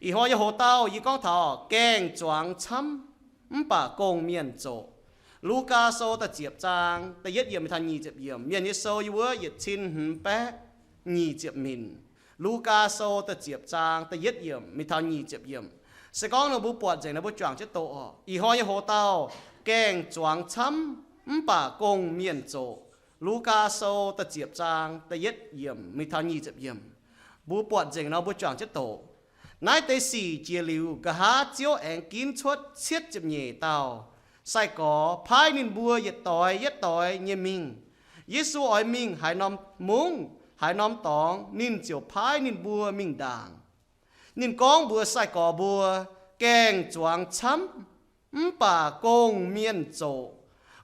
อีหอยโหเต้าอีก้องทอแกงจวงช้ำป่ากงเมียนโจลูกาโซตะเจียบจางแต่ยัดเยี่ยมไม่ทันยีเจ็บเยี่ยมเมียนยิโซอยู่เวอยัดชินหืมแปะยีเจ็บมินลูกาโซตะเจียบจางแต่ยัดเยี่ยมไม่ทันยีเจ็บเยี่ยมสกองเราบุปวดใจเราบุจวงจะโตอีหอยโหเต้าแกงจวงช้ำป่ากงเมียนโจลูกาโซตะเจียบจางแต่ยัดเยี่ยมไม่ทันยีเจ็บเยี่ยมบุปวดใจเราบุจวงจะโตนายเตสีเจียลิวกะหาเจียวแองกินชดเช็ดจับเหย่เต้าใส่ก่อพายนินบัวยัดต่อยเยมิงยิสูอ้อยมิงหายน้อมมุงหายน้อมตองนินเจียวพายนินบัวมิงด่างนินกองบัวใส่ก่อบัวแกงจวงช้ำป่ากงเมียนโจ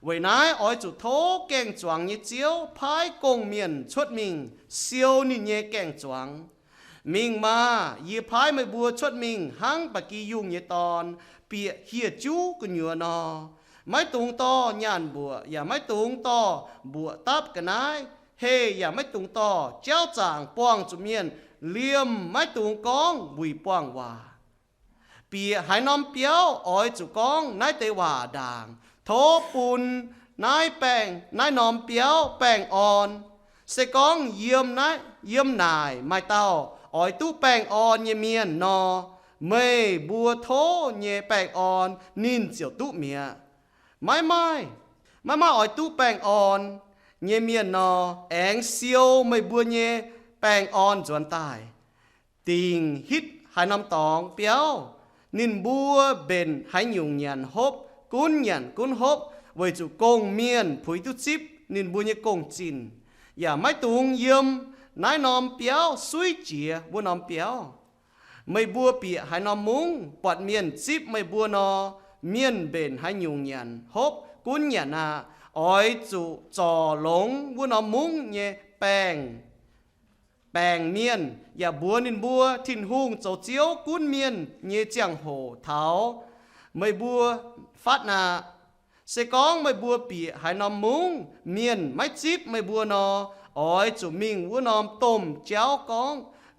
ไว้นายอ้อยจุดโถแกงจวงยี่เจียวพายกงเมียนชดมิงเซียวนินเยแกงจวงมิงมายีพายไม่บัวชดมิงหังปะกียุ่งเยตอนเปียเฮียจูกุญยัวนอไม่ตุงต่อยานบัวอย่าไม่ตุงต่อบัวตับกันนายเฮอย่าไม่ตุงต่อเจ้าจางป้องจุเมียนเลี่ยมไม่ตุงกองบุยป้องว่าเปียหายน้อมเปียวอ้อยจุกองนายเตว่าด่างโถปุนนายแป้งนายน้อมเปียวแป้งอ่อนเสกองเยี่ยมนายเยี่ยมนายไม่เต้าอ้อยตู้แป้งอ่อนเยเมียนนอไม่บัวโถเยแป้งอ่อนนินเจียวตู้เมียไม่อ้อยตู้แป้งอ่อนเยเมียนนอแองเซียวไม่บัวเยแป้งอ่อนจวนตายติงฮิตหายน้ำตองเปียวนินบัวเบนหายหยุ่งยันฮบกุนยันกุนฮบไว้จุกงเมียนผุยตุจิบนินบัวเยกงจินอย่าไม่ตุงเยี่ยมนายนอมเปียวซุยเจียบัวนอมเปียวไม่บัวเปียหายนอมมุงปอดเมียนจิบไม่บัวนอเมียนเบนหายยุงยันฮบกุนยันนาอ้อยจุจ่อหลงบัวนอมมุงเยแป้งเมียนอย่าบัวนินบัวทินหุงโจเจียวกุนเมียนเยเจียงโหเท้าไม่บัวฟัดนาเสกองไม่บัวเปียหายนอมมุงเมียนไม่จิบไม่บัวนออ้อยจุมิงวัวนอมต้มเจ้ากอง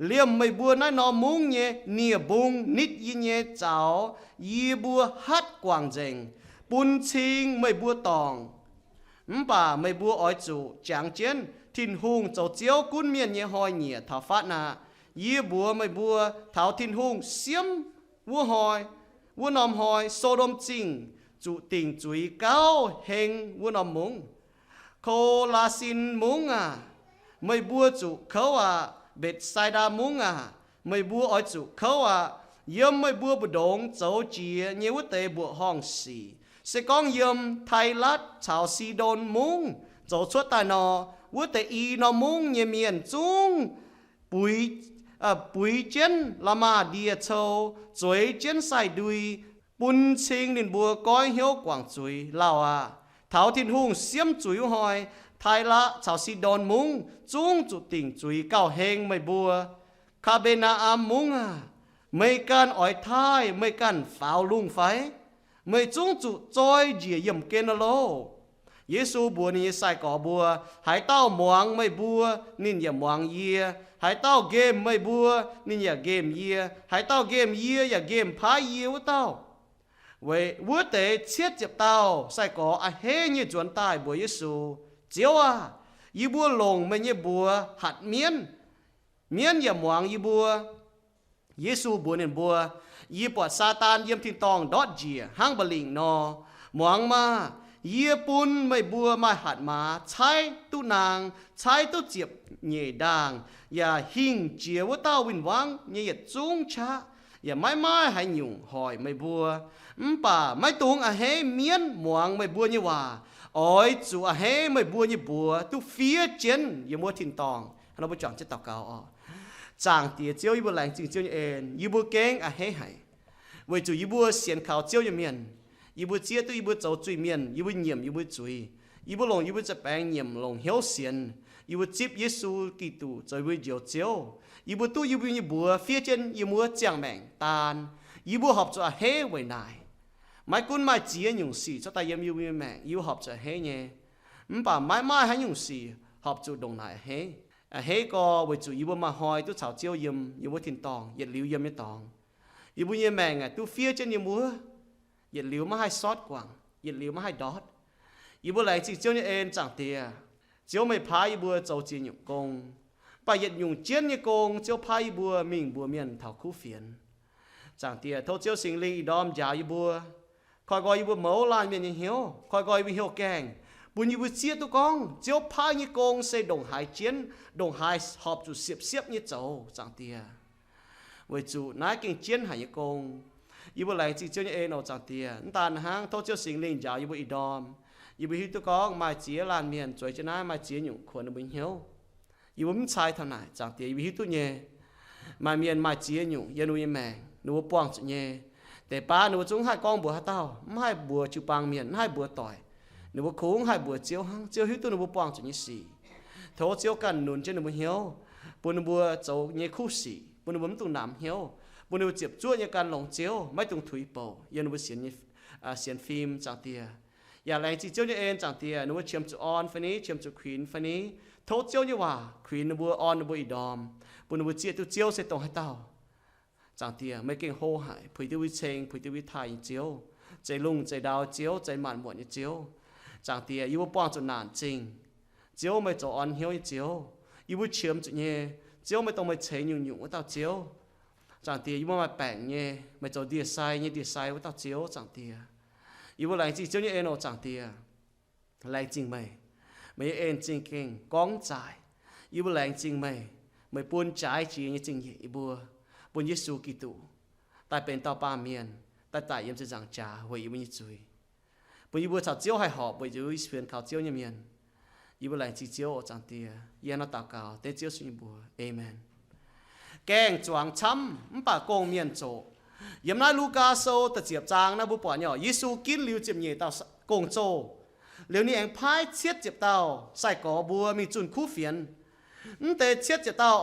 เลี่ยมไม่บัวนายนอมมุงเยเนียบุงนิดยินเยเจ้ายีบัวฮัดกวางเจงปุนชิงไม่บัวตองป่าไม่บัวอ้อยจุจางเจนทินหุงเจ้าเจียวกุนเมียนเยหอยเนียท้าฟ้านายีบัวไม่บัวเท้าทินหุงเสียมวัวหอยวัวนอมหอยโซดมจิงจุติงจุยเก้าเฮงวัวนอมมุงโคลาซินมุงไม่บัวจุเขาเบ็ดไซดามุงไม่บัวอ้อยจุเขาเยี่ยมไม่บัวบุดงเจ้าเจียเยวเตบัวห้องสีเสกองเยี่ยมไทยรัฐชาวซีโดนมุงเจ้าชวดตานอวัวเตอีนอมุงเยเมียนจุงปุยเจนละมาเดียโชจวยเจนใส่ดุยปุนชิงนินบัวก้อยเหี้ยวกวางจุยเล่าเท้าทินหุงเสียมจุยหอยไทยละชาวซีโดนมุงจุงจุติ่งจุยเก้าเฮงไม่บัวคาเบนาอามุงไม่กันอ้อยท้ายไม่กันฝ้าวลุงไฟไม่จุงจุจอยเจียย่ำเกนโลเยซูบัวนี่ใส่ก่อบัวหายเต้าหมวงไม่บัวนินอย่าหมวงเยียหายเต้าเกมไม่บัวนินอย่าเกมเยียหายเต้าเกมเยียอย่าเกมพายเยียวเต้าเว้วัวเตะเชียดเจ็บเต้าใส่ก่อเฮยี่จวนตายบัวเยซูเจียวยีบัวลงไม่ยี่บัวหัดเมียนอย่าหมวงยีบัวเยซูบัวเนี่ยบัวยีปวดซาตานเยี่ยมทิ้งตองดอดเจียห้างบลิงนอหมวงมาเยียปุนไม่บัวไม่หัดมาใช้ตู้นางใช้ตู้เจียบเหย่ด่างอย่าหิ่งเจียวว่าเต้าวินวังอย่าจุงช้าอย่าไม่ให้หยุ่งหอยไม่บัวป่าไม่ตุงเฮเมียนหมวงไม่บัวยี่ว่าอ้อยจูเฮไม่บัวยี่บัวตู้เฟียเจนอย่ามัวทิ้งตองเราไปจองจะตอกเกาจางเตี๋ยเจียวยี่บัวแหลงจริงเจียวเอ็นยี่บัวเก่งเฮให้ไว้จูยี่บัวเสียนข่าวเจียวยี่เมียนยี่บัวเจียตู้ยี่บัวเจ้าจุยเมียนยี่บัวเยี่ยมยี่บัวจุยยี่บัวลงยี่บัวจะแปลงเยี่ยมลงเหี้ยวเสียนยี่บัวจิบเยซูกิตูจะไว้เจียวเจียวยี่บัวตู้ยี่บัวเฟียเจนยี่มัวเจียงแมงตานยี่บัวหอบจะเฮไว้นายไม่กุนไม่เจียหยุ่งสีจะตายยี่บัวแมงยี่หอบจะเฮเนี่ยป่าไม่ให้หยุ่งสีหอบจูดงนายเฮเฮก็ไว้จูยี่บัวมาหอยตู้ชาวเจียวยี่บัวทิ้งตองยัดลิ้วยี่ไม่ตอง yêu bùi mẹ ngài tu phía trên nhiều múa nhiệt liu mà hai sót quảng nhiệt liu mà hai đót yêu bùi lại chỉ chiếu như em chẳng tiề chiếu mày phá yêu bùi châu chi nhung công bà nhiệt nhung chiến như công chiếu phá yêu bùi mình bùi miền thảo khu phiền chẳng tiề thâu chiếu sinh linh đom giáo yêu bùi coi gọi yêu bùi mẫu lan miền như hiếu coi gọi yêu hiếu kèng bùi như bùi chia tu con chiếu phá như công xây đồng hải chiến đồng hải họp chủ xiếp như châu chẳng tiề với chủ nãy kinh chiến hải như công yêu bùi lại chỉ chiếu như em nào chẳng tiề tàn hang thâu chiếu sinh linh giáo yêu bùi đom yêu bùi tu con mai chia lan miền chuối cho nãy mai chia nhung khuôn nó bình hiếu yêu bùi sai thằng này chẳng tiề yêu bùi tu nhẹ mai miền mai chia nhung yên nuôi mẹ nó buông chữ nhẹ để ba nó chúng hai con bùa tao hai bùa chịu bằng miền hai bùa tỏi nó khúng hai bùa chiếu hăng chiếu hiếu tu nó buông chữ như xì thấu chiếu cần nôn trên nó hiếu bùa nó bùa châu như khu xì bùa nó bấm tu nam hiếu bùa nó chụp chuột như cần lồng chiếu mấy tung thủy bầu yên nó xiên như xiên phim chẳng tiềอย่าแรงจีเจ้าเนี่ยเองจังเตียนึกว่าเชื่อมจุออนฟันนี้เชื่อมจุควีนฟันนี้โทษเจ้าเนี่ยว่าควีนนึกว่าออนนึกว่าอีดอมปุ่นนึกว่าเจียตัวเจียวเสร็จตรงให้เต้าจังเตียไม่เก่งโหหายผุยตัววิเชงผุยตัววิไทยเจียวใจลุงใจดาวเจียวใจหมันหมดเนี่ยเจียวจังเตียยิ่งว่าป้องจนนานจริงเจียวไม่จ่อออนเหี้ยวเจียวยิ่งว่าเชื่อมจุเนี่ยเจียวไม่ต้องมาเชยยุ่งยุ่งว่าเต้าเจียวจังเตียยิ่งว่ามาแปลงเนี่ยไม่จ่อเดียไซเนี่ยเดียไซว่าเต้าเจียวจังเตียyêu bùi lại chỉ chiếu như em nó chẳng tiề lại chinh mày em chinh kinh cóng trái yêu bùi lại chinh mày buôn trái chỉ như chinh gì bùa buôn Giêsu Kitô tại bên tàu ba miền tại em sẽ giảng trà hồi yêu như chui buôn yêu bùa chào chiếu hay họ bởi dưới xuyên khảo chiếu như miền yêu bùi lại chỉ chiếu ở chẳng tiề yên nó tạo cao tế chiếu suy bùa amen kèng choáng chăm bà công miền chỗ yếm nãy Luca sâu tự chụp trang na bố bỏ nhỏ Giêsu kín liu chụp nhẹ tao cùng châu liu ni anh phái chiết chụp tao sai có bùa mình chuẩn khu phiền để chiết chụp tao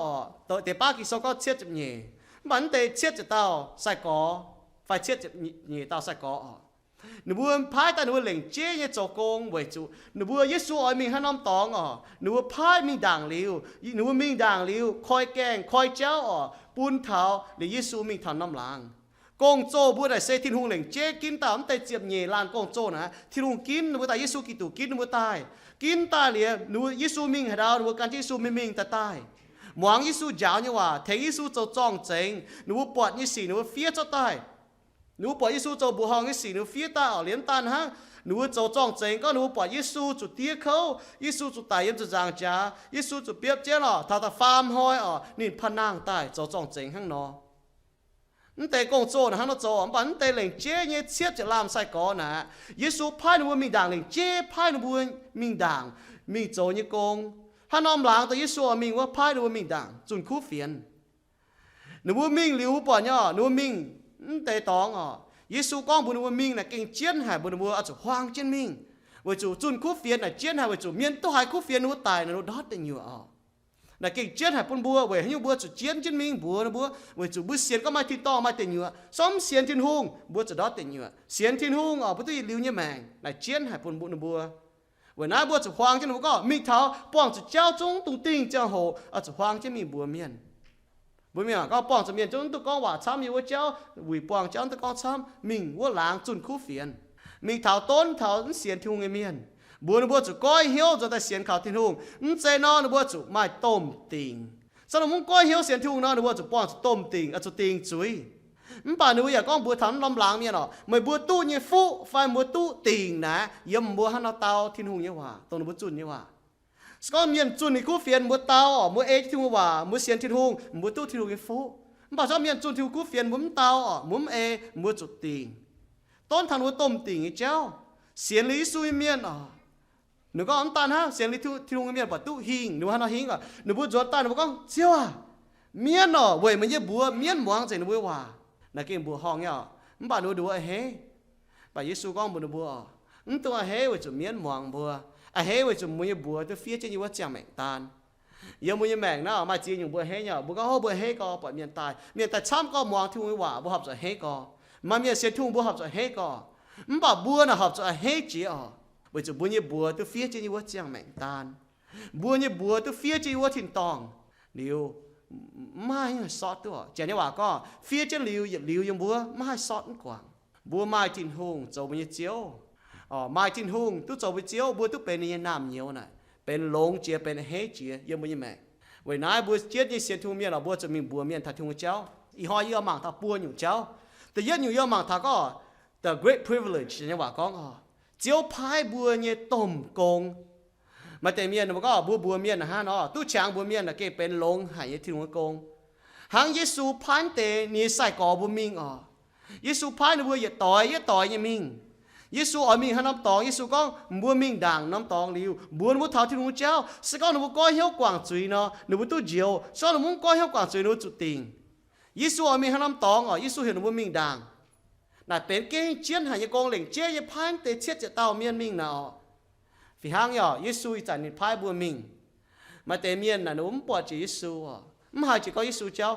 ở để ba kỳ sau có chiết chụp nhẹ bắn để chiết chụp tao sai có phải chiết chụp nhẹ tao sai có nếu bùa phái ta nếu lệnh chế như châu công với chủ nếu bùa Giêsu ở mình hắn nom tòng nếu bùa phái mình đàng liu nếu bùa mình đàng liu khoi kèng khoi chéo bún thảo để Giêsu mình thảo nom làng công châu bữa đại xây thiên hùng lệnh chế kín tạm tay chìa nhẹ lan công châu nè thiên hùng kín nó tại Giêsu Kitô kín nó tai kín tai liền nó Giêsu mình hay đâu nó can Giêsu mình tai mong Giêsu giáo nhưว่าthấy Giêsu châu tròn chén nó bọt như xì nó phía cho tai nó bọt Giêsu châu bùa hong như xì nó phía tai ở liên tan ha nó châu tròn chén có nó bọt Giêsu chủ tia khâu Giêsu chủ tài yếm chủ giang cha Giêsu chủ biếp chế lọ thao ta farm hoi nín phan nang tai châu tròn chén hang nóแต่กงโจนะฮะเราโจบันแต่เหล่งเจ๊เนี่ยเชียบจะลามใส่ก่อนนะเยซูพายหนูมีด่างเหล่งเจ๊พายหนูมีด่างมีโจเนี่ยกงถ้าน้อมหลังแต่เยซูมีว่าพายหนูมีด่างจุนคู่เฟียนหนูมีหลิวป่ะเนี่ยหนูมีแต่ตองเยซูก้องบุญหนูมีน่ะเก่งเจียนหายบุญหนูอาจจะฮวางเจียนมิงว่าจู่จุนคู่เฟียนน่ะเจียนหายว่าจู่เมียนตัวหายคู่เฟียนหนูตายหนูดอดแต่เหยื่อlà cái chết hay pun bùa về như bùa chủ chiến trên mình bùa nó bùa về chủ bùa xiên có mai thì to mai tiền nhựa xóm xiên thiên hung bùa chủ đó tiền nhựa xiên thiên hung bùa tôi lưu như mèn là chiến hay pun bùa nó bùa về nãy bùa chủ hoang chứ nó có mình tháo bỏng chủ trao chúng tung tinh trao hồ chủ hoang chứ mình bùa miền có bỏng chủ miền chúng tôi có quả chăm như bùa trao vì bỏng trao tôi có chăm mình bùa láng chun khu phiền mình tháo tôn tháo xiên thiên hung người miền bùa nó bùa chủ coi hiếu rồi ta xiên khảo thiên hùng chơi nó bùa chủ mai tôm tình sao nó muốn coi hiếu xiên thiên hùng nó bùa chủ bỏ chủ tôm tình chủ tình chuối bà nữ giờ con bùa thắm lâm láng miền mày bùa tu như phụ phải bùa tu tình nè yếm bùa hắn nó tao thiên hùng như hòa tao nó bùa chun như hòa con miền chun thì cú phiền bùa tao bùa ê thiên hùng hòa bùa xiên thiên hùng bùa tu thiên hùng như phụ bà cho miền chun thì cú phiền bùa tao bùa ê bùa chủ tình tôn thằng bùa tôm tình như chéo xiên lý suy miền nếu có ông tan ha xem đi thu miền bảo tu hình nếu hắn nói hình nếu bữa giọt tan nếu có chiêu miền vậy mà như bữa miền muang gì nếu bữa hòa là cái bữa hong nhở bà nói đùa hé bà Giêsu con bữa bữa tôi hé vậy chủ miền muang bữa hé vậy chủ mấy bữa tôi phía trên như vậy chẳng mẹ tan giờ mấy mẹ nó mà chỉ những bữa hé nhở bữa có bữa hé có bọn miền tài chăm có muang thu hòa bữa học rồi hé có mà miền sẽ thu bữa học rồi hé có bà bữa là học rồi hé chỉ bởi vì bùa tôi phía trên như vậy chẳng mạnh tan bùa như bùa tôi phía trên như vậy thìn tòng điều mai sótตัวเจนี่ว่าก็phía trên liuยังบัวmai sótกว่างบัวmai tin hùngโจมันเจียวmai tin hùngตู้โจไปเจียวบัวตู้เป็นยังน้ำเหนียวน่ะเป็นลงเจียเป็นเฮเจียยังไม่ยังแม่เว้ยนายบัวเจียยี่เสียทุ่งเมียเราบัวจะมีบัวเมียนทัดทุ่งเจ้าอีหอยเยอะมั่งทัดปัวอยู่เจ้าแต่ยันอยู่เยอะมั่งทัดก็ the great privilege เจนี่ว่าก็เจียวพายบัวเนี่ยต้มกงมาแต่เมียนมันก็บัวเมียนนะฮะเนาะตู้ช้างบัวเมียนนะเก็บเป็นลงหายที่หัวกงหางเยซูพันเตนี่ใส่กอบัวมิงเยซูพันบัวอย่าต่อยยังมิงเยซูอ่อยมิงให้น้ำตองเยซูก็บัวมิงด่างน้ำตองลิวบัวเท้าที่หัวเจ้าสก็หนูก็เหี้ยวกว่างจุยเนาะหนูตู้เจียวซ้อนหนูก็เหี้ยวกว่างจุยหนูจุดติงเยซูอ่อยมิงให้น้ำตองเยซูเห็นบัวมิงด่างน่ะเป็นเก่งเจียนหายกองเหล่งเจียพันเตเชียจะเต้าเมียนมิงเนาะฝีหางย่อเยซูจันนิพายบัวมิงมาแต่เมียนน่ะหนุ่มปวดจีเยซูไม่หายจีก็เยซูเจ้า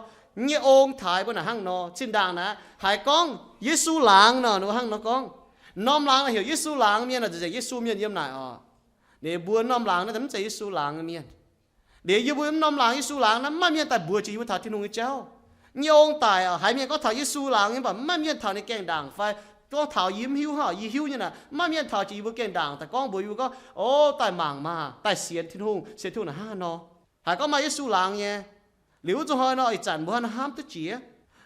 เนี่ยองถ่ายบนหางนอชิ้นดังนะหายกองเยซูหลังเนาะหนูหางนอกองน้อมหลังนะเหี่ยวเยซูหลังเมียนน่ะจะเยซูเมียนเยี่ยมไหนเนี่ยบัวน้อมหลังนะแต่ไม่ใช่เยซูหลังเมียนเดี๋ยวบัวน้อมหลังเยซูหลังนั้นไม่เมียนแต่บัวจีวัฒน์ที่นุ่งเจ้าเนี่ยองตายหายเมียนก็ถ่ายเยซูหลังเนี่ยแบบไม่เมียนถ่ายในแกงด่างไฟก็ถ่ายยิ้มหิ้วยี่หิ้วเนี่ยนะไม่เมียนถ่ายจีบัวแกงด่างแต่ก้องบัวอยู่ก็โอ้ตายหมางมาตายเสียนที่ทุ่งน่ะห้าเนาะหายก็มาเยซูหลังเนี่ยหรือจะหอยเนาะไอ้จันบัวน่ะห้ามตัวจี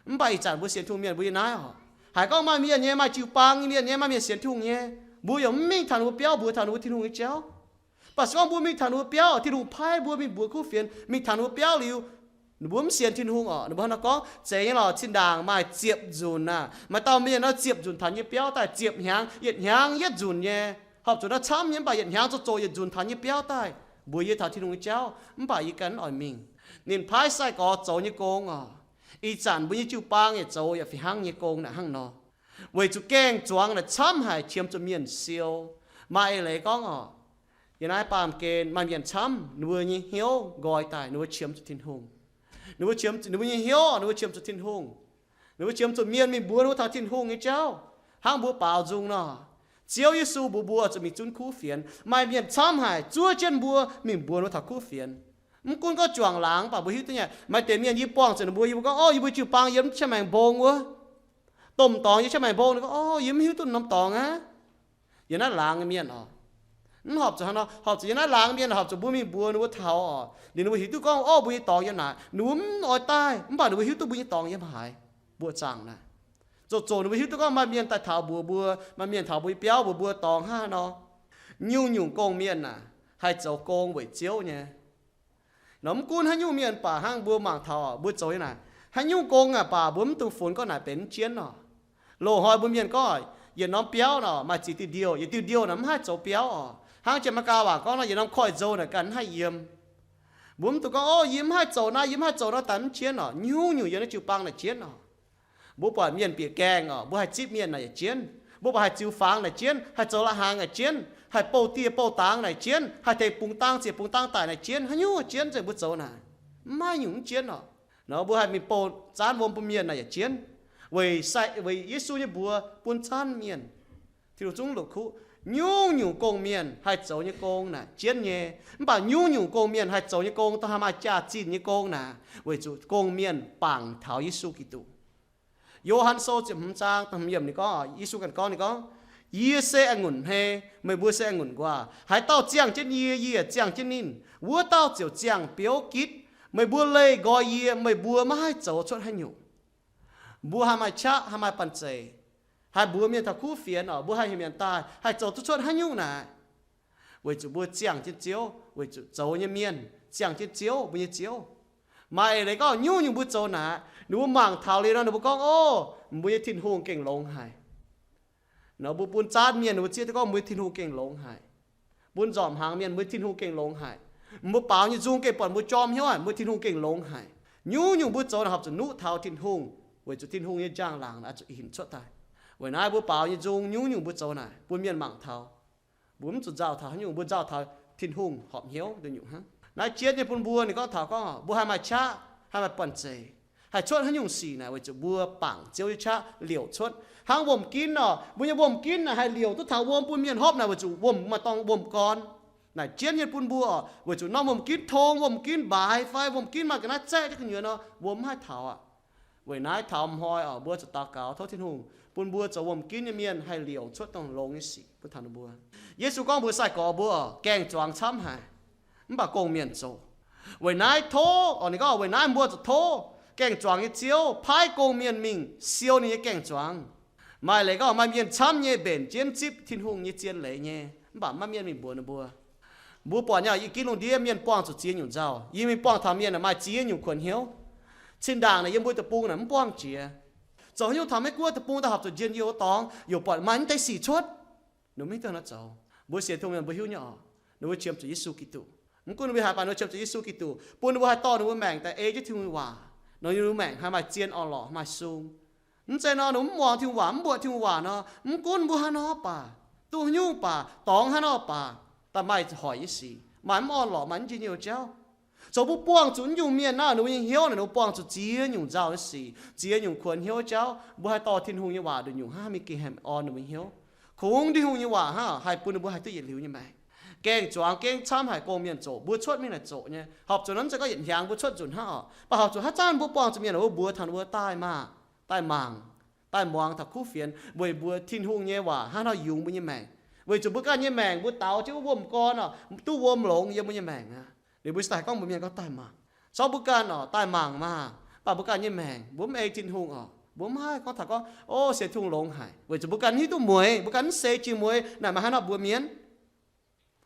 ไม่ไปไอ้จันบัวเสียนทุ่งเมียนบัวยังไงหายก็มาเมียนเนี่ยมาจิวปังเมียนเนี่ยมาเมียนเสียนทุ่งเนี่ยบัวยังไม่ทันบัวเปี้ยวบัวทันบัวที่ทุ่งเจ้าปัสสาวะบัวไม่ทันบัวเปี้ยวที่ทุ่งพายบัวมีบัวคู่เฟียนไม่ทันบัวเปี้ยวลิวบัวมันเสียนที่ทุ่งหนูบอกนะก็เจ๊ยังหล่อชิ้นด่างมาเจียบจุนน่ะมาตอนเมียนเราเจียบจุนทันยี่เปี้ยวแต่เจียบหางยัดจุนเนี่ยหอบจุนเราช้ำยังไปยัดหางโจยัดจุนทันยี่เปี้ยวแต่บัวยี่ทันที่ทุ่งเจ้าไม่ไปยี่กันอ่อยมิงนินพายใส่ก็โจยี่โกงอีจันบุญจิวปังเนี่ยโจอย่าฟิหังยี่โกงน่ะหังนอเวจุแกงจวงน่ะช้ำหายเทียมจะเมียนเซียวมาเอเลยก็ยังไงปามเกณฑ์มาเมียนช้ำหนูยี่เหี้ยวกอยตายหนูเชียมจะทิ้งหงหนูเชียมหนูยี่เหี้ยวหนูเชียมจะทิ้งหงหนูเชียมจะเมียนมีบัวหนูทาทิ้งหงไอ้เจ้าห้างบัวเปล่าจุงเนาะเจียวยิสูบัวจะมีจุนคู่เฟียนมาเมียนช้ำหายจั่วเจนบัวมีบัวหนูทาคู่เฟียนมันกุนก็จวงหลังป่ะบุหิตัวเนี่ยมาเต็มเมียนยี่ป้องจนบัวยี่ก็ยี่บัวจิวปังยิ้มใช่ไหมบงวะต้มตองยี่ใช่ไหมบงนี่ก็ยิ้มหิวต้นน้ำตองอย่างนั้นหลังเมียนนั่นหอบจะเนาะหอบจะอย่างนั้นหลังเมียนหอบจะบัวมีบัวหนูเท้าเดี๋ยวหนูหิวตัวก็บัวยี่ตองยังไงหนูอ่อยตายมันป่ะหนูหิวตัวบัวยี่ตองยังหายบัวจังนะโจหนูหิวตัวก็มาเมียนแต่เท้าบัวมาเมียนเท้าบัวเปี้ยวบัวตองห้าเนาะยุ่งโกงเมียนน่ะให้เจ้าโกงไว้เจียวเนี่ยน้ำกุนให้ยุ่งเมียนป่าห้างบัวหมางเทาบัวโจยน่ะให้ยุ่งโกงป่าบัวมันตัวฝนก็น่ะเป็นเชียนเนาะโลหอยบัวเมียนก็อย่าน้ำเปี้ยวเนาะมาจีติเดียวอย่าติเดียวน้ำให้โจเปี้ยวห้างเจมากาว่าก็น่ะอย่าน้ำคอยโจน่ะกันให้เยี่ยมบัวมันตัวก็ยิ้มให้โจนะยิ้มให้โจนะแต่มันเชียนเนาะยุ่งอย่าได้จิวปังน่ะเชียนเนาะบัวปล่อยเมียนเปียกแกงบัวให้จิบเมียนน่ะอย่าเชียนบัวปล่อยให้จิวฟางน่ะเชียนให้โจละหางน่ะเชียนให้โปเตียโปตางไหนเชียนให้เทปุงตังเสียปุงตังตายไหนเชียนให้ยุ่งเชียนจะบุษโจน่ะไม่ยุ่งเชียนเนาะเนาะบัวให้มีโปจานวงปุ่มเมียนไหนเชียนเว้ยใส่เว้ยเยซูเนี่ยบัวปุ่นจานเมียนที่เราจุงหลุดคู่ยุ่งโกงเมียนให้โจเนี่ยโกงน่ะเชียนเนี่ยมันบอกยุ่งโกงเมียนให้โจเนี่ยโกงต้องทำมาจ่าจีนเนี่ยโกงน่ะเว้ยจุโกงเมียนปังเท้าเยซูกิตุโยฮันโซจิมจางตั้งเยี่ยมนี่ก็เยซูกันก้อนนี่ก็ยี่เสองุ่นเฮไม่บัวเสองุ่นกว่าหายเต้าเจียงเจนยี่เจียงเจนนินวัวเต้าเจียวเจียงเปียวกิดไม่บัวเลยกอยี่ไม่บัวไม่ให้โจชดให้อยู่บัวหามาชะหามาปันเจให้บัวเมียนตะคู่เฟียนบัวให้เมียนตายให้โจชดให้อยู่น่ะเวจุบัวเจียงเจนเจียวเวจุโจเนี่ยเมียนเจียงเจนเจียวบัวเจียวมาอะไรก็ยุ่งบัวโจน่ะหนูหมั่งเท้าเลยนะหนูบอกบัวทิ้งหงเก่งลงหายเนาะบุญจานเมียนบุญเจี๊ยก็มือทิ้งหูเก่งลงหายบุญจอมหางเมียนมือทิ้งหูเก่งลงหายมือเปล่านี่จุงเก่งปอนมือจอมเหี้ยมือทิ้งหูเก่งลงหายยุ่งบุญโจนะครับจะนุเท้าทิ้งหูเวจุทิ้งหูนี่จ้างหลังอาจจะหินชดตายเวนายบุญเปล่านี่จุงยุ่งบุญโจน่ะบุญเมียนหมั่งเท้าบุญจุดเจ้าเท้ายุ่งบุญเจ้าเท้าทิ้งหูหอบเหี้ยวเดินอยู่ฮะนายเจี๊ยเนี่ยบุญบัวนี่ก็เท้าก็บัวให้มาชะให้มาปั่นเจให้ชดให้ยุ่งสีนะเวจุบัวปังเจียวชะเหลี่ยวชดหางวมกินเนาะบุญยาวมกินนะให้เหลียวตัวถาวมปุ่นเมียนหอบนะว่าจู่วมมาต้องวมก่อน này chiến như bún bùa với chủ nó mồm kín thong mồm kín bài phai mồm kín mà cái nát che cái nhựa nó mồm hai thảo à với nái thảo hoi ở bùa cho ta cáo thốt thiên hùng bún bùa cho mồm kín như miền hay liều chuột tông lông như xì bún thằng bùa Giêsu con bùa sai cỏ bùa kèn choàng chăm hài bà công miền châu với nái thô ở này có với nái bùa cho thô kèn choàng như chiếu phai công miền mình siêu như kèn choàng mai lấy có mai miền chăm như bền chiến chip thiên hùng như chiến lấy nhé bà mai miền mình bùa nó bùa bố bỏ nhà ý kiến luôn đi miền quang cho chiến nhung giàu ý miền quang tham miền là mai chiến nhung quần hiếu trên đàng này yên bố tập bung là mình quang chiến cho hiếu tham mấy quốc tập bung ta học cho chiến hiếu tòng hiếu bỏ mắn tay xì chốt nó mới tưởng nó giàu bố sẽ thông miền bố hiếu nhỏ nó mới chiếm cho Giêsu Kitô mình cũng nói hai bạn nó chiếm cho Giêsu Kitô bố nó hai to nó mới mèn tại ấy chứ thiên hòa nó như mèn hai mai chiến on lọ mai sung mình chơi nó mua thiên hòa mình bua thiên hòa nó mình cũng bua nó bà tu hiếu bà tòng nó bà ta mai hỏi cái gì mà mò lọ mà chỉ nhiều cháu cho bố buông chúng dùng miền nào nó hiếu này nó buông cho chia dùng giàu cái gì chia dùng quần hiếu cháu bố hai to thiên hùng như hòa được dùng 20 kỳ hẻm on nó hiếu không đi hùng như hòa ha hai bữa bố hai tôi liều như mày keng choáng keng chăm hai cô miền chỗ bố chốt miền là chỗ nha học chỗนั้นจะก็เห็นอย่างบชดจุนha bà học chỗ hát chan bố buông cho miền là bố thằng bố tai mà tai màng tai muang thật khu phiền bố thiên hùng như hòa ha nó dùng bố như mày vì chúng bữa cái như mèn bữa tàu chứ bữa con à tu bữa lộn như bữa như mèn à để bữa sai con bữa miền có tai màng sau bữa cái nó tai màng mà bà bữa cái như mèn bữa mẹ tin hùng à bữa mai con thật con ô sẽ thùng lộn hải vì chúng bữa cái như tu muối bữa cái sẽ chỉ muối này mà hai nó bữa miến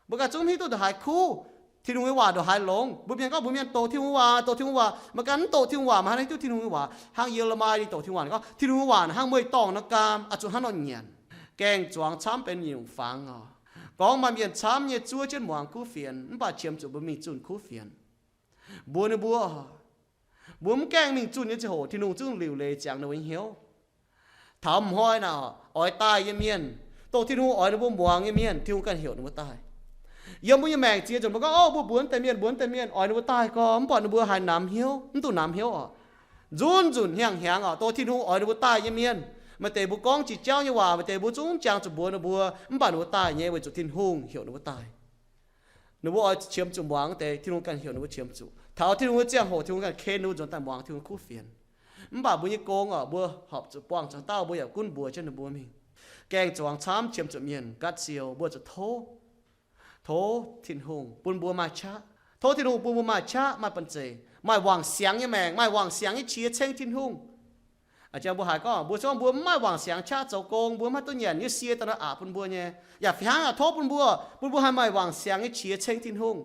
bữa cái chúng như tu hải khu thiên hùng hòa đồ hải lộn bữa miền có bữa miền tổ thiên hòa mà cái tổ thiên hòa mà hai tu thiên hùng hòa hàng yêu là mai đi tổ thiên hòa có thiên hùng hòa hàng mười tòng nó cam à chúng hai nó nhện kèn choáng chămเป็นnhiều phang à con mà miền chăm như chúa trên mỏng cú phiền bà chiếm chỗ bữa mình chun cú phiền bùa nữa bùa bùm kèn mình chun như thế hồ thì nung chun liều lệ chẳng đâu anh hiếu thầm hoi nào ỏi tai như miền tổ thiên hùng ỏi nó bùm mỏng như miền thiên hùng cần hiểu nó bùa tai yếm bùa như mèn chia chồng nó có ô bùa buồn tay miền ỏi nó bùa tai có bọn nó bùa hai nam hiếu nó tụ nam hiếu à run hiang à tổ thiên hùng ỏi nó bùa tai như miền mà tề bố con chỉ trao như hòa mà tề bố chúng chàng chụp búa nó búa bà nó tài nhé với chủ thiên hùng hiểu nó tài nó bố chiếm chụp muang tề thiên hùng cần hiểu nó chiếm chụp thảo thiên hùng chiang hồ thiên hùng cần khen nó trong tài muang thiên hùng khu phiền bà bố như con ở búa học chụp quang cho tao búa ở cún búa trên nó búa mình kèn choáng chám chiếm chụp miền cắt siêu búa chụp thô thiên hùng bún búa mai cha thô thiên hùng búa mai cha mai bận chế mai hoàng sáng như mèn mai hoàng sáng như chia chen thiên hùng chẳng bố hải có bố cho bố mai hoàng sáng cha châu công bố mai tôi nhận như xia tao nó bún búa nhé ya phải hàng thốt bún búa hai mai hoàng sáng như chia chen thiên hùng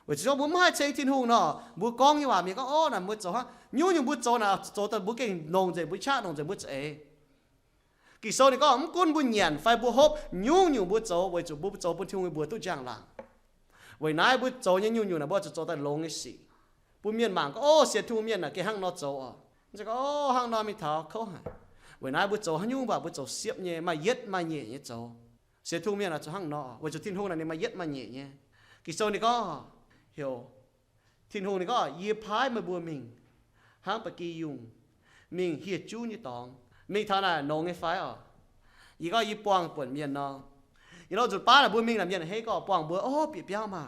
bởi cho bố mai chen thiên hùng nó bố con như hòa mình có ô là bố cho ha nhú bố cho nào cho tao bố kinh nông dậy bố cha nông dậy bố chế kỳ sau này có ông quân bố nhận phải bố hộp nhú bố cho bởi cho bố thiên hùng bố tôi chẳng là bởi nãy bố cho nhú là bố cho tao lông cái gì bố miền mảng có ô xia thu miền là cái hang nó cho chỉ có hàng năm mình tháo khâu hả, bởi nãy bữa trâu hắn nhung bảo bữa trâu xiếp nhẹ mà yết mà nhẹ nhẹ trâu, sẽ thu miệng là cho hàng nọ, bởi cho thiên hùng này mà yết mà nhẹ nhẹ, cái sau này có hiểu, thiên hùng này có yết phái mà bùa mình, hàng bậc kỳ dùng, mình hiệt chú như tòng, mình thà là nông cái phái à, ý có yết quang bẩn miệng nó, ý nó chụp ba là bùa mình làm miệng hay có quang bùa ô bị béo mà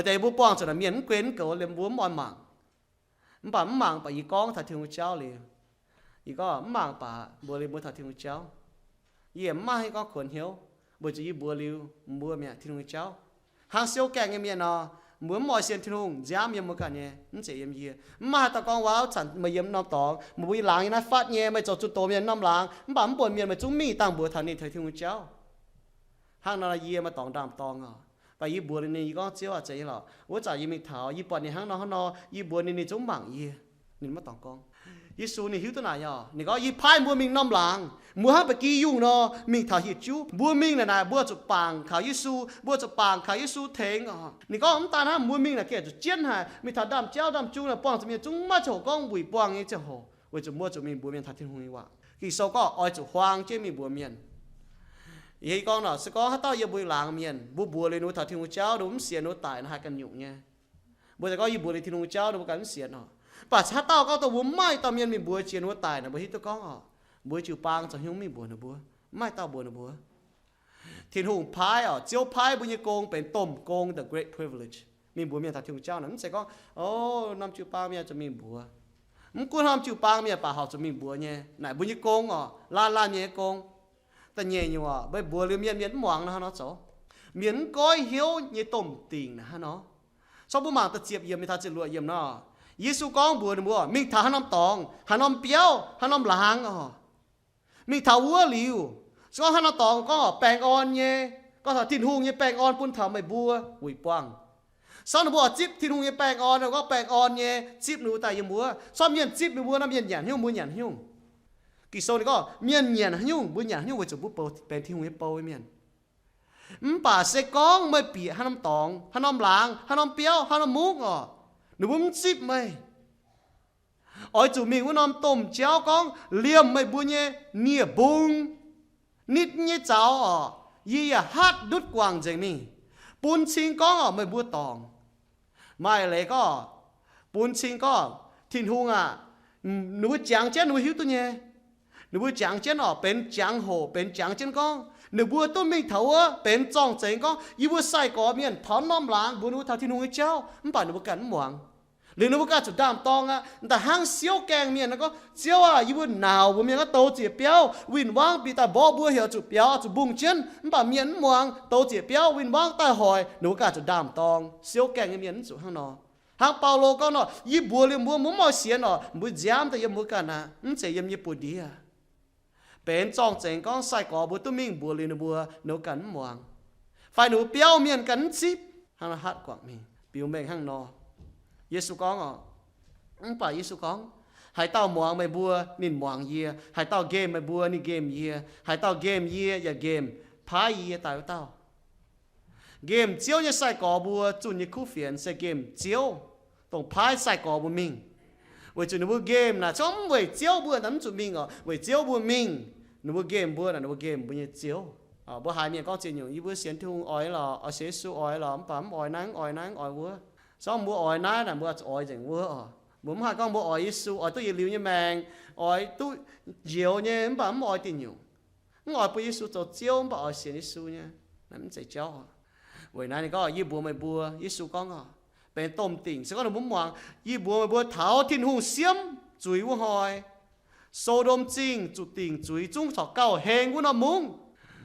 tại bùa quang cho là miệng quên cậu làm bùa mòn mảng bà mảng bà ý con thật thương cháu liền ý có mảng bà bùa liền bùa thật thương cháu ý mà hay có quần hiếu bùa chỉ bùa liu bùa mẹ thương cháu hàng siêu kẹt nghe miệng nó muốn mọi chuyện thương dám yếm một cái nhé nó chỉ yếm gì mà ta con vào chẳng mà yếm năm tòng một buổi láng nó phát nhé mà cho chút tổ miệng năm láng bà buồn miệng mà chúng mi tăng bùa thật nên thật thương cháu hàng nó là yếm mà tòng đam tòng à và y bùa này có chiếu à chạy là, tôi trả y mình tháo y bùa này hàng nó y bùa này giống mảng y, nên mất tòng con, y số này hiểu thế nào nhở, này có y phai bùa mình năm làng, bùa hát bậc kỳ dùng nó, mình tháo hiệt chú, bùa mình là này bùa chụp bằng khảo y số, bùa chụp bằng khảo y số thèn à, này có ông ta ha bùa mình là kia chụp chiến hả, mình tháo đam chéo đam chú là bùa chụp mình chúng mà chụp con bùi bùa như thế hồ, với chụp bùa chụp mình bùa mình tháo thiên hùng như vậy, kỳ sau có oi chụp hoang chứ mình bùa miền vậy con nó sẽ có hát tao giờ bùi làng miền bùa lên núi thảo thiên cháu đúng xiên núi tài nó hai căn nhụng nha bùi sẽ có gì bùa lên thiên cháu đúng cắn xiên nó bà hát tao có tao bùa mai tao miền mình bùa xiên núi tài nó bùi hít tao có bùi chịu pang cho hiếu mình bùa nó bùa mai tao bùa nó bùa thiên hùng phái chiếu phái bùi như công bên tôm công the great privilege mình bùa miền thật thiên cháu nó sẽ có năm triệu ba miền cho mình bùa cũng 5 triệu ba miền bà học cho mình bùa nhé này bùi như công la nhé công ta nhẹ nhiều bởi bùa liều miền mỏng nó chỗ miền coi hiếu như tôm tiền nó sau bữa mà ta chẹp yếm mình ta chỉ lụa yếm nó Giêsu con bùa mình thả năm tòng năm béo năm láng mình thả uo liu so năm tòng có bèn on nhé có thả thiên hùng như bèn on pun thả mày bùa quỷ quang sau nó bùa chip thiên hùng như bèn on rồi có bèn on nhé chip nụ tại yếm bùa sau miền chip nụ bùa năm miền nhàn hiu bùa nhàn hiu kỳ sau này có miền nhàn hiu bùa nhàn hiu với chụp bùa bèn thiên hùng như bùa miền bà sẽ có mới bị năm tòng năm láng năm béo năm múc nó bún chip mày ôi chủ mình muốn làm tôm cháo con liềm mày bùa nhé nia bung nít nhé cháo yi hát đút quàng dậy mình bún chín con mày bùa tòng mày lấy có bún chín con thiên hùng nó bùa trắng chết nó hiếu tôi nhé nó bùa trắng chết bên trắng hồ bên trắng chân con nếu bùa tôi mình thấu bên trong chén con y bùa sai có miền tháo năm láng bùa nó tháo thiên hùng cháo không phải nó bùa cắn muang liền nó bùa cả chụp đam tongแต่ห้างเสี้ยวแกงเมียนแล้วก็เสี้ยวy bùa nào bùaเมียนก็โตเจี๋ยเปียววินว่างปีตาบ่อบัวเหี่ยวจุดเปียวจุดบุ้งเช่นมันป่าเมียนม่วงโตเจี๋ยเปียววินว่างใต้หอยหนูกาจุดดามตองเสี้ยวแกงเมียนจุดห้างนอห้างเปาโลก็เนาะยีบัวเลี้ยบัวมุ้งมอเสียนบุญยามแต่ยังบัวกันมันจะยังญี่ปุ่นดีเป็นจองเจงก็ใส่กอบัวตุ้มิงบัวเลี้ยบัวหนูกันม่วงไฟหนูเปียวเมียนกันซิบห้างละฮัดกว่ามีปิวเมงห้างนอเยซูก้องป่าเยซูก้องหายเต้าหมวงไม่บัวนินหมวงเยียหายเต้าเกมไม่บัวนี่เกมเยียหายเต้าเกมเยียอย่าเกมพายเยียตายเต้าเกมเจียวเนี่ยใส่กอบัวจุนยี่คู่เฟียนใส่เกมเจียวตรงพายใส่กอบัวมิงเวจุนบัวเกมนะช่องเวเจียวบัวน้ำจุนมิงเวเจียวบัวมิงนบัวเกมบัวนะนบัวเกมบัวเนี่ยเจียวบัวหายเนี่ยก็เจียวยี่บัวเสียนทุ่งอ้อยหล่อเสียสูอ้อยหล่อปั๊มอ้อยนั่งอ้อยบัวช่องบัวอ้อยนั่งนะบัวอ้อยจังบัวbố hai con bố ỏi Giêsu ỏi tôi liều như mèn ỏi tôi nhiều như bà ỏi tiền nhiều ỏi bố Giêsu cho chiếu bà ỏi xiên Giêsu nha nắm chạy cháu vậy này có như bố mày bùa Giêsu con bên tôm tỉnh sẽ có được muốn hoàng như bố mày bùa tháo thiên hùng xiêm chuối vô hỏi Sodom chính chủ tỉnh chuối trung thọ cao hèn của nó muốn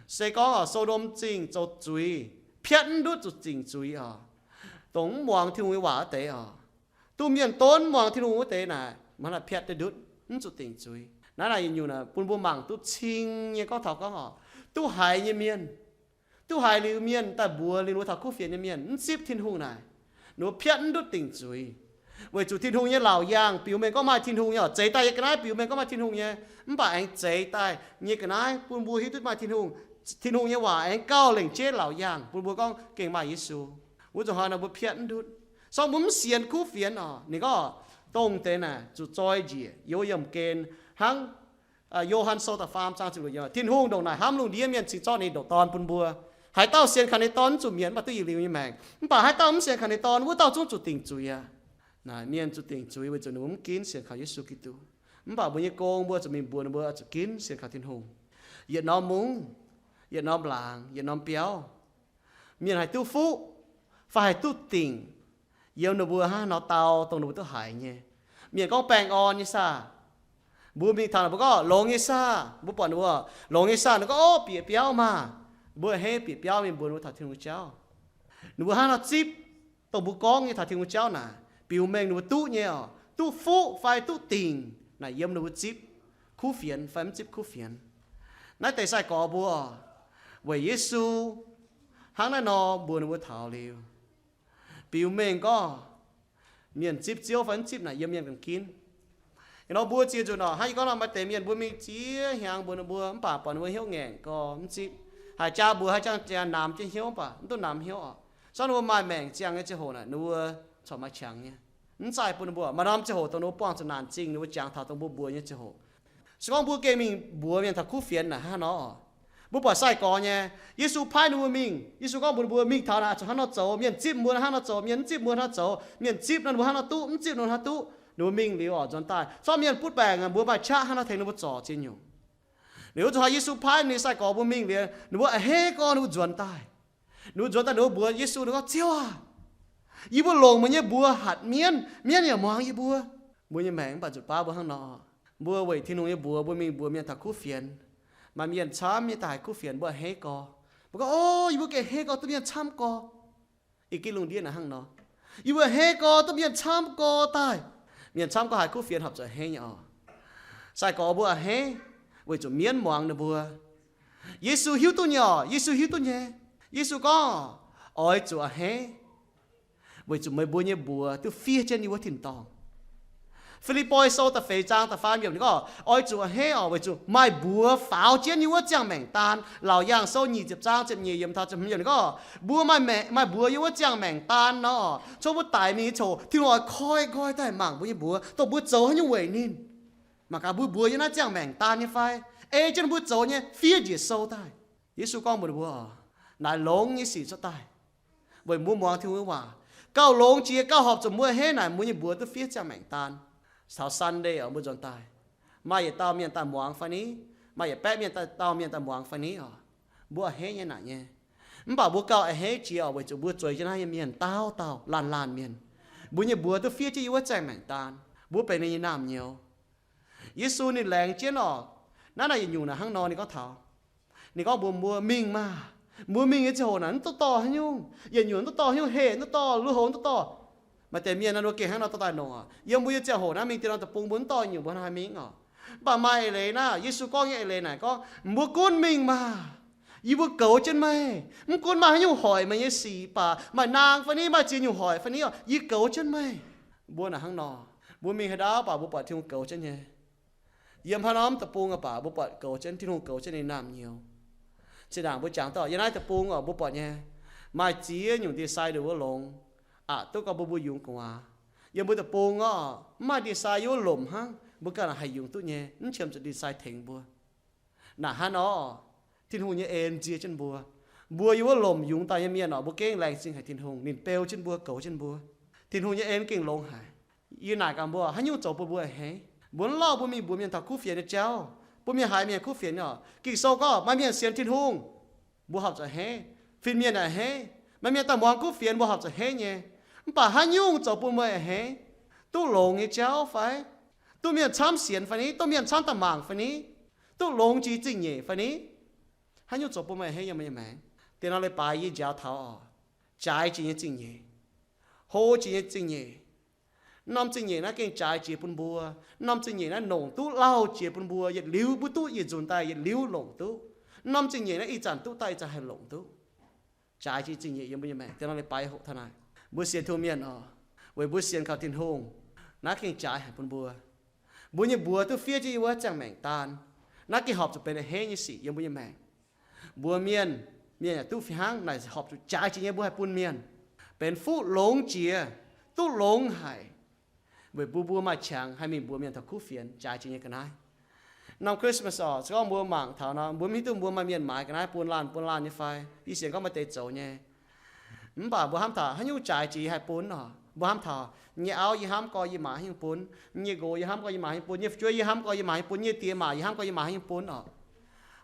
sẽ có Sodom chính cho chuối phiền đốt chủ tỉnh chuối tổng hoàng thiên hùng quả tế tu miền tôn mong thiên hùng tế này mà là phiệt để đứt chút tình chui nó là nhiều là buôn buôn bằng tu chinh như có thảo có họ tu hại như miền tu hại lưu miền ta bùa lưu thảo khu phiền như miền ship thiên hùng này nó phiệt đứt tình chui với chủ thiên hùng như lào giang biểu mình có mai thiên hùng nhở chế tay cái này biểu mình có mai thiên hùng nhé không phải anh chế tay như cái này buôn buôn hít mai thiên hùng như hòa anh cao lệnh chết lào giang buôn buôn con kinh mai Giêsu với chủ họ là buôn phiệt đứt sau muốn xiên khu phiềnนี่ก็ตรงเตนะจุดจอยจีโยยมเกณฑ์หังโยฮันโซตาฟาร์มสร้างจุดยอทิ้งห้องดงไหนห้ามลงเดียเมียนสิจอในดอกตอนปุ่นบัวหายเต้าเสียนขันในตอนจุดเมียนมาตุ้ยริวยี่แมงป่าหายเต้ามันเสียนขันในตอนว่าเต้าจุดติ่งจุยน่ะเมียนจุดติ่งจุยไว้จุดนุ่มกินเสียนข้าวเยซูกิตูมันป่าบุญยโกงบัวจะมีบัวบัวจะกินเสียนข้าวทิ้งห้องเหยียดน้อมมุ้งเหยียดน้อมหลางเหยียดน้อมเปียวเมียนหายตู้ฟุฝ่ายตู้ติ่งyêu nó bùa ha nó tàu tông nó bùa tôi hải nhé miền con bèn on như sa bùa mình thằng nó có lồng như sa bùa bọn nó lồng như sa nó có ô bịa béo mà bùa hết bịa béo mình bùa nó thằng thiên ngũ cháu nó bùa ha nó chip tông bùa con như thằng thiên ngũ cháu nè biểu mình nó tu nhé tu phụ phải tu tình này yêu nó bùa chip khu phiền phải chip khu phiền nãy tại sao có bùa về Giêsu hắn này nó bùa nó bùa thảo liều biểu mình có miền chip chiếu phấn chip này yếm miền cần kín nó bùa chia cho nó hay có làm bài tề miền bùa mình chia hàng bùa nó bùa bà bọn bùa hiếu nghẹn có chip hai cha bùa hai cha làm trên hiếu bà tôi làm hiếu sau nó mai mèn chiang cái chế hồ này nó cho mai chiang nhé nó sai bùa nó bùa mà làm chế hồ tôi nó bong cho nàn chinh nó chiang thảo tôi bùa như chế hồ sau bùa kia mình bùa miền thật khu phiền là ha nó bố bỏ sai có nhé Giêsu phai nuôi mình Giêsu có buồn mình thảo là cho hắn nó走miền chip muốn hắn nó走miền chip muốn hắn走miền chip nó muốn hắn nó tu chip nó hắn tu nuôi mình liều ở trong tai sau miền phút bèn bố bài cha hắn nó thấy nó bố trò trên nhiều nếu cho Giêsu phái nên sai có bữa mình liền nếu hết con nếu chuẩn tai nếu bữa Giêsu nó có chiêu à y bữa lồng mà nhé bữa hạt miên nhà mong y bữa nhà mẹ bà chụp ba bữa hàng nọ bữa vậy thì nông bữa mình bữa miên thật cú phiền mà miên chám miên tài cú phiền bữa hết co bữa ô y bữa kể hết co tôi miên chám co ý cái lùng điên là hàng nọ y bữa hết co tôi miên chám co tài miên chám co hai cú phiền hợp rồi hết nhỏ sai có bữa hết vậy chụp miên mong nữa bữa Giêsu hiếu tôi nhỏ Giêsu hiếu tôi nhé Giêsu có ôi chúa hết vậy chụp mấy bữa nhé bữa tôi phía trên như bữa thìn tòng Philippines sau ta phê trang ta phán nhiều nữa ôi chúa hết ở vậy chụp mai bữa pháo chiến như bữa chẳng mảnh tan lão yang sau nhị chụp trang chụp nhị yếm thao chụp nhiều nữa bữa mai bữa như bữa chẳng mảnh tan nó cho bữa tài mi chỗ thì nói coi tại mảng bữa như bữa tôi bữa giấu như vậy nên mà cả bữa như nó chẳng mảnh tan như phai ê chân bữa giấu nhé phía dưới sâu tai Giêsu con một bữa nãy lông như xì cho tai bởi mua mong thiếu hòa cao lông chia cao họp cho mua hết này mua như bữa tôi phía chẳng mảnh tan sao Sunday ở bữa tròn tai mai tao miền tao muang phani mai bé tao miền tao muang phani à bữa hết như này nhé bảo bữa cao hết chia ở bữa chỗ bữa chơi cho nó miền tao làn miền bữa như bữa tôi phía chứ yếu chẳng mảnh tan bữa bên này làm nhiều Giêsu này làng chiến ọ nó này nhiều là hang nọ này có thảo này có mua mình mà mua mình cái chỗ này nó to hay nhung giờ nhiều nó to hay hệ nó to lúa hồn nó to màแต่เมียนั่นโอเคhang nó to tài nọยังmua cái chỗ này mình tiền nó tập bung bốn to nhiều bốn hai miếng ọ bà mai này na Giêsu có như này này có mua con mình mà y bữa cầu chân mày mua con mà hay nhung hỏi mà như xì bà mà nàng phầnนี้mà chỉ nhung hỏi phầnนี้ọ y cầu chân mày bữa là hang nọ bữa mình hay đó bà bữa bỏ theo cầu chân nhé yếmพน้อมตะปูงป่าบุปผาเก่าเช่นที่นุ่งเก่าเช่นในน้ำเหี่ยวเสียดายบุจังต่อยังไงตะปูงบุปผาเนี่ยมาจีอยู่ที่ไซด์หรือว่าลงตัวก็บุยุงกว่ายังบุตะปูงมาที่ไซด์อยู่หล่มฮังบุกันให้ยุงตัวเนี่ยนั่นเชื่อมจะที่ไซด์เถงบัวน่ะฮะเนาะที่นุ่งเนี่ยเอ็นจีเช่นบัวอยู่ว่าหล่มยุงตายยังเมียเนาะบุเก่งแรงจริงให้ที่นุ่งนินเปลวเช่นบัวเก่าเช่นบัวที่นุ่งเนี่ยเอ็นเก่งลงหายยืนหน้ากันบัวให้ยุ่งจบบัวเฮ้บนล่อบุมีบุมีนถักคู่เฟียนเจ้าบุมีหายเมียคู่เฟียนเนาะกี่โซก็ไม่เมียเสียนทิ้งหุงบัวหับจะเฮฟินเมียน่ะเฮไม่เมียแต่มองคู่เฟียนบัวหับจะเฮเนี่ยป่าหันยุ่งจบปุ่มเมื่อเฮตู้หลงเจ้าไฟตู้เมียช้ำเสียนไฟนี้ตู้เมียช้ำตะหมางไฟนี้ตู้หลงจีจริงเนี่ยไฟนี้หันยุ่งจบปุ่มเมื่อเฮยังไม่แมงเดี๋ยวเราเลยไปยี่เจ้าเท้าใจจริงจริงเนี่ยโหจริงจริงเนี่ยน้ำจริงเนี่ยนะเก่งใจเจียปุ่นบัวน้ำจริงเนี่ยนะหนงตู้เล่าเจียปุ่นบัวอย่าลิ้วบุตู้อย่าจุนตายอย่าลิ้วหลงตู้น้ำจริงเนี่ยนะอีจันตู้ตายจะให้หลงตู้ใจจริงเนี่ยยังไม่ยังแม่แต่เราเลยไปหกทนายบัวเสียนทุ่มเมียนไว้บัวเสียนเขาทิ้งหงนักเก่งใจให้ปุ่นบัวเนี่ยบัวตู้เฟี้ยจีว่าจังแมงตาลนักเก่งหอบจะเป็นเฮยี่สิยังไม่ยังแม่บัวเมียนตู้ฝีหางไหนหอบจะใจจริงเนี่ยบัวให้ปุ่นเมียนเป็นฟูหลงเจียตู้หลงหายbởi bùa mà chẳng hay mình bùa miền thật cú phiền trái chỉ như cái này năm Christmas có bùa mảng thảo nó bùa mi tu bùa mà miền mãi cái này buôn lan như phai đi xiên có mà tê trâu nhé bà bùa ham thảo hay nhu trái chỉ hay buôn bùa ham thảo như áo như ham coi như mãi như buôn như gỗ như ham coi như mãi như buôn như chuối như ham coi như mãi buôn như tiền mãi như ham coi như mãi như buôn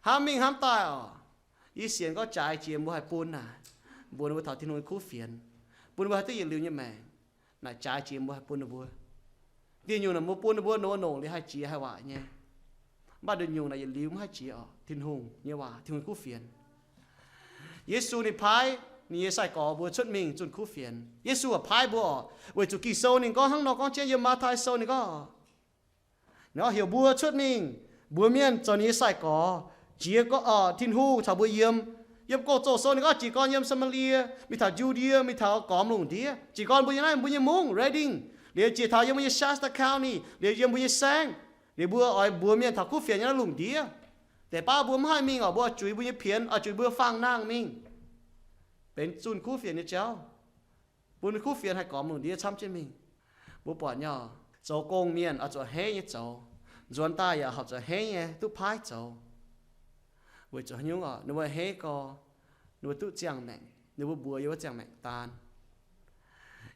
ham mình ham tai đi xiên có trái chỉ bùa hay buôn buôn bùa thảo thì nuôi cú phiền buôn bùa hay tự nhiên liu như mẹ này trái chỉ bùa hay buôn bùa đi nhiều là mua buôn bùa nổ để hai chị hai vợ nhé ba đứa nhiều là giờ liu hai chị thiên hùng như vợ thiên hùng cú phiền Giêsu này pháiนี่ใส่ก่อบัวชุดมิงจุนคู่เฟียนเยซูพายบัวเวจุกี่โซนี่ก็ห้างนอกก็เจียมาทายโซนี่ก็เนาะเหี่ยวบัวชุดมิงบัวเมียนจอนี้ใส่ก่อเจียก็ทินหูชาวบัวเยี่ยมก็โจโซนี่ก็จีกอนเยี่ยมสมาเลียมีถ่าจูเดียมีถ่ากอมลุงเดียจีกอนบัวยังไงบัวยังมุงเรดดิ้งเดี๋ยวจีถ่ายังบัวชัสตะคาวนี่เดี๋ยวยังบัวแซงเดี๋ยวบัวเมียนถ่าคู่เฟียนยังลุงเดียแต่ป้าบัวไม่มิงบัวจุยบัวยังเพี้ยนจุยบัวฟังนางมิงเป็นจุนคู่เฟียนนี่เจ้าบุญคู่เฟียนให้ก่อมือเดียช้ำเช่นมิงบุปผาเนาะโจโกงเมียนเอาจะเฮยโจจวนตายอย่าหับจะเฮยตุพายโจบุจะยุ่งนึกว่าเฮก็นึกว่าตุเจียงแมงนึกว่าบัวอยู่ว่าเจียงแมงตาล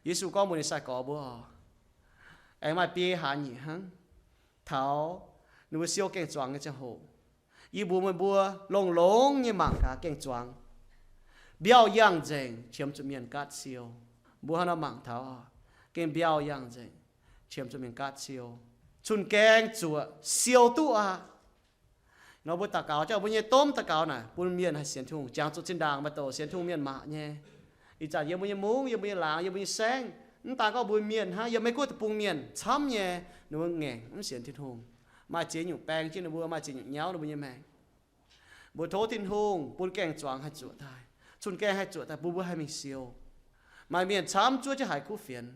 ยิสุก็มือในสายก่อบัวไอ้มาปีหาหนีหังเท้านึกว่าเสียวเก่งจวงก็จะโห y bùa mày bùa lông lông như mảng cá keng choáng béo yang dèn chiếm cho miền cát siêu bùa hắn nó mảng tháo keng béo yang dèn chiếm cho miền cát siêu chun keng chùa siêu tu nó bữa ta cáo cho bữa nhé tôm ta cáo này bữa miền hay xiên thùng chẳng chút trên đàng mà tổ xiên thùng miền mạ nhé ý chả giờ bữa nhé muống giờ bữa nhé làng giờ bữa nhé sáng ta có bữa miền ha giờ mấy cô tập bung miền chấm nhé nó nghe nó xiên thùng mà chế nhục bèn chứ nó bữa mà chế nhục nháo nó bữa nhé mẹ bữa thố thiên hùng bữa keng choáng hay chuột thai chun keng hay chuột thai bữa hay mình siêu mà miền chấm chúa chứ hay cú phiền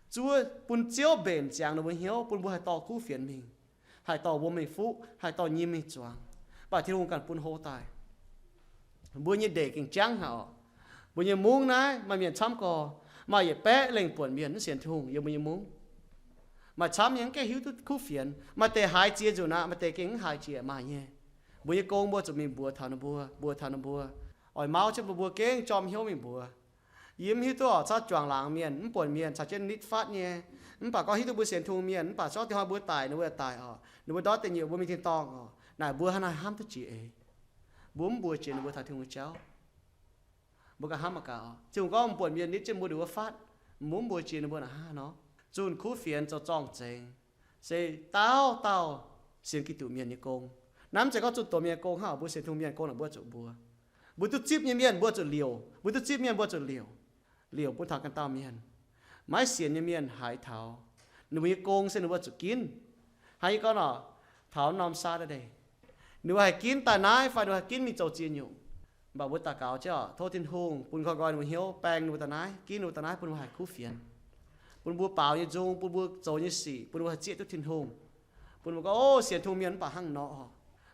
chúa bún chiếu bền chàng nó bữa hiếu bữa hay to cú phiền mình hay to bữa mình phú hay to nhim mình choáng bà thiên hùng cần bún hô tài bữa như để kinh trắng hả bữa như muống nái mà miền chấm cò mà giờ bé lên buồn miền nó xiên thùng giờ bữa như muống mà chấm những cái hiếu tôi cú phiền mà tệ hai chia rồi nè mà tệ kính hai chia mà nhé bữa như công bữa cho mình bùa thằng nó bùa ỏi máu cho bùa kính chom hiếu mình bùa yếm hiếu tôi sao choàng làng miền buồn miền sao trên nít phát nhé bà có hiếu tôi bùa xiên thùng miền bà cho tôi hai bùa tài nó bùa đó tiền nhiều bùa mình thiên tòng này bùa hai ham tôi chị ấy bùa chuyện bùa thằng thương cháu bùa cả ham mà cả chứ không có buồn miền nít trên bùa được phát muốn bùa chuyện bùa là ha nó chun cú phiền cho tròn chèn sẽ tao xiên cái tụ miền như công nắm chỉ có chun tụ miền công ha bùa xiên thùng miền công là bùa chỗ bùa tụ chip như miền bùa chỗ liều bùa tụ chip miền bùa chỗ liều bùa thằng can tao miền máy xiên như miền hải thảo nếu như công sẽ bùa chỗ kín hay có nó thảo nằm xa đây nếu hay kín ta nái phải nếu hay kín mình chỗ chiên nhung bảo bùa ta cáo chứ thôi thiên hùng bùn coi coi mình hiếu bèn nếu ta nái kín nếu ta nái bùn hay cú phiền bùn bùa bảo như dung bùn bùa trâu như xỉ bùn bùa hay chết thiên hùng bùn bùa có ô xiên thùng miền bà hăng nọ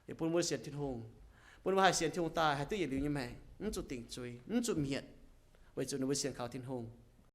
để bùn bùa xiên thiên hùng bùn bùa hay xiên thiên hùng ta hay tự nhiên điều như mày chút tỉnh chui chút miệt vậy cho nó bùa xiên khảo thiên hùng